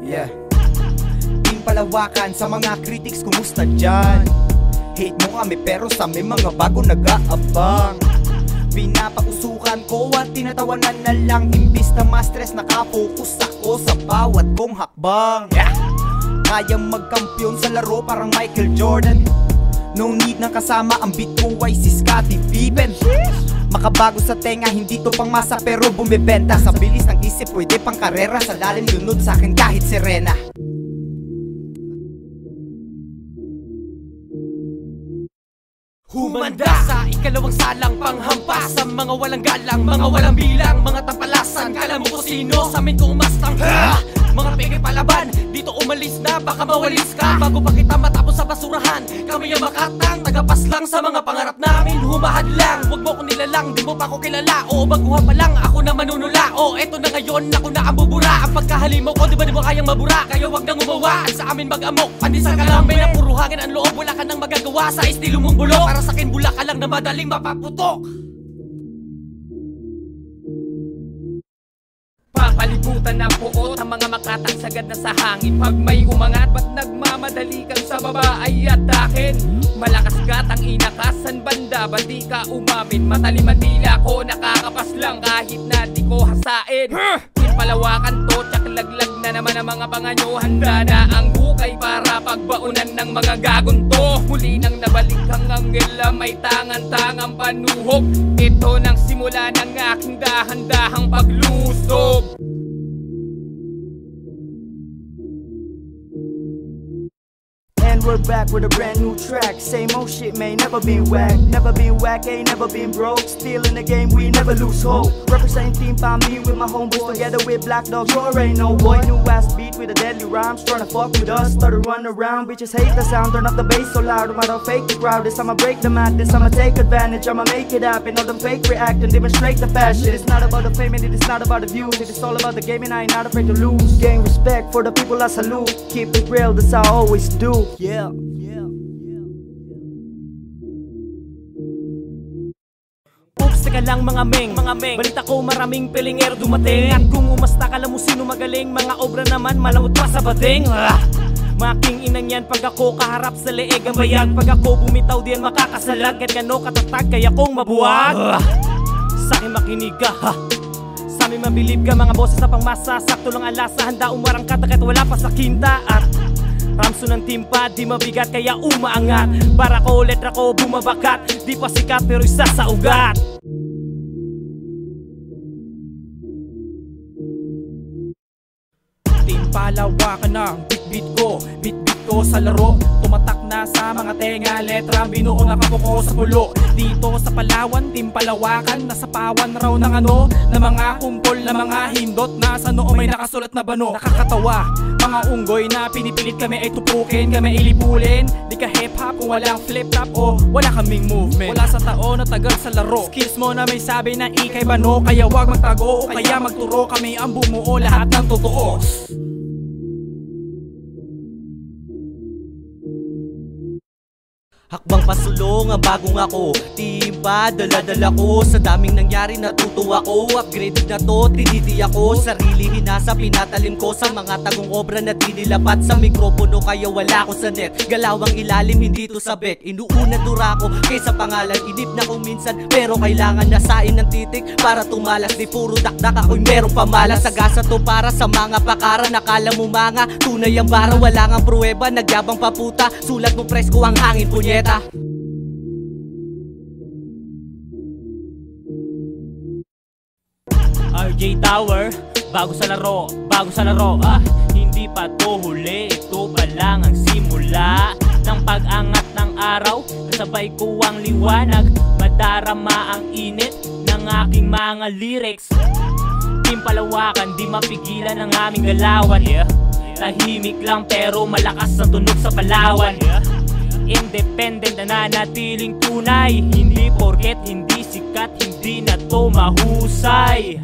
Yeah. Team Palawakan, sa mga critics, kumusta dyan? Hate mo kami pero sa may mga bago nag-aabang. Pinapausukan ko at tinatawanan na lang. Imbis na ma-stress, nakafocus ako sa bawat kong hakbang. Kayang magkampiyon sa laro parang Michael Jordan. No need ng kasama, ang beat ko ay si Scottie Pippen. Makabago sa tenga, hindi to pang masa pero bumibenta. Sa bilis ng isip, pwede pang karera. Sa lalim lunod sa akin kahit sirena. Humanda sa ikalawang salang, panghampas sa mga walang galang, mga walang bilang, mga tampalasan. Kala mo ko sino, sa amin ko umastang mga peke palaban, dito umalis na, baka mawalis ka. Bago pa kita matapos sa basurahan, kami ang makatang tagapas lang sa mga pangarap namin. Humahad lang, wag mo ko nilalang, di mo pa ko kilala. O baguhan pa lang, ako na manunula. O eto na ngayon, ako na ang bubura. Ang pagkahali mo ko, di ba kayang mabura? Kaya wag nang umawa, at sa amin mag-amok. Pandisal ka lang, may napuruhangin ang loob. Wala ka nang magagawa sa estilo mong bulok. Para sa akin, bula ka lang na madaling mapaputok. Papalibutan ng puot ang mga makatang sagad na sa hangin. Pag may umangat, ba't nagmamadali kang sa baba ay atakin? Malakas gatang inakasan banda, ba't di ka umamin? Matalimadila ko, nakakapas lang kahit na di ko hasain. Palawakan to, tsak laglag na naman ang mga panganyo. Handa na ang hukay para pagbaunan ng mga gagunto. Muli nang nabalik ang anggela, may tangan-tangang panuhog. Ito nang simula ng aking dahan-dahang paglusob. And we're back with a brand new track. Same old shit, man, never been whack. Never been whack, ain't never been broke. Still in the game, we never lose hope. Representing Team Palm, me with my homeboys. Together with Black Dog, sure ain't no boy. New ass beat with the deadly rhymes. Tryna fuck with us, started running around. Bitches hate the sound, turn up the bass so loud. I'm out fake the crowd, this I'ma break the madness. I'ma take advantage, I'ma make it happen. All them fake react and demonstrate the passion. It's not about the fame and it is not about the views. It is all about the game and I ain't not afraid to lose. Gain respect for the people I salute. Keep it real, this I always do. Yeah. Oops, teka lang mga meng, balita ko maraming pilingero dumating. At kung umasta ka lang mo sino magaling, mga obra naman malamot pa sa bading. Making inang yan pag ako kaharap sa leeg ang bayag. Pag ako bumitaw diyan makakasalag. Kahit gano katatag kaya kong mabuwag. Sa akin makinig ka ha, sa amin mabilib ka. Mga boses sa pangmasa, sakto lang alasa. Handa umarang ka kahit wala pa sa kinta. At Ramso ng timpa, di mabigat kaya umaangat. Para ko, letra ko bumabakat. Di pa sikat pero isa sa ugat. Team Palawakan ng beat ko, beat ko sa laro. Tumatak na sa mga tenga, letra binuo na kapuko sa pulo. Dito sa Palawan, Team Palawakan, nasa pawan raw ng ano, na mga kumpol na mga hindot. Nasa noo may nakasulat na bano. Nakakatawa, mga unggoy na pinipilit kami ay tupukin, kami ilipulin. Di ka hip-hop kung walang flip-top o wala kaming movement. Wala sa taon na tagal sa laro. Skills mo na may sabi na ikay bano. Kaya wag magtago o kaya magturo, kami ang bumuo lahat ng totoo. Hakbang pasulong ang bagong ako. Timba, dala-dala ko. Sa daming nangyari natutuwa ko. Upgrade na to, tiniti ako. Sarili hinasa, pinatalim ko sa mga tagong obra na di nilapat sa mikropono. Kaya wala ko sa net, galawang ilalim, hindi to sabik. Inuuna dura ko kaysa pangalan. Inip na kung minsan, pero kailangan nasain ng titik para tumalas. Di puro dakdak, ako'y merong pamalas. Sagasa to para sa mga pakara. Nakala mo mga tunay ang bara. Wala ngang pruweba, nagyabang paputa. Sulat mo presko ang hangin, punyeta. RJ Tower, bago sa laro, hindi pa to huli, ito pa lang ang simula ng pag-angat ng araw. Kasabay ko ang liwanag, madarama ang init ng aking mga lyrics. Team Palawakan, di mapigilan ang aming galawan. Tahimik lang pero malakas ang tunog sa Palawan. Independent na nanatiling tunay, hindi porket hindi sikat, hindi na to mahusay.